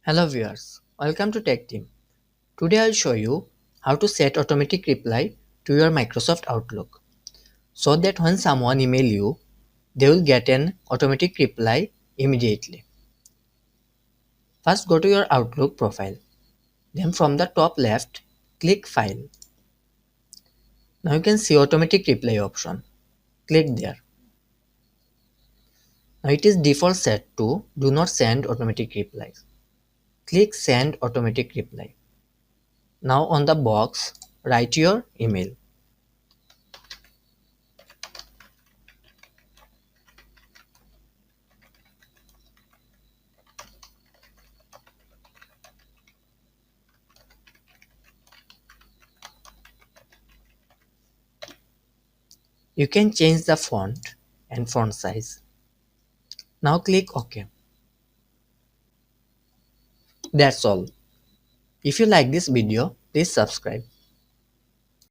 Hello viewers, welcome to Tech Team. Today I'll show you how to set automatic reply to your Microsoft Outlook so that when someone email you, they will get an automatic reply immediately. First go to your Outlook profile. Then from the top left, click File. Now you can see automatic reply option. Click there. Now it is default set to do not send automatic replies. Click Send automatic reply. Now on the box, write your email. You can change the font and font size. Now click OK. That's all. If you like this video, please subscribe.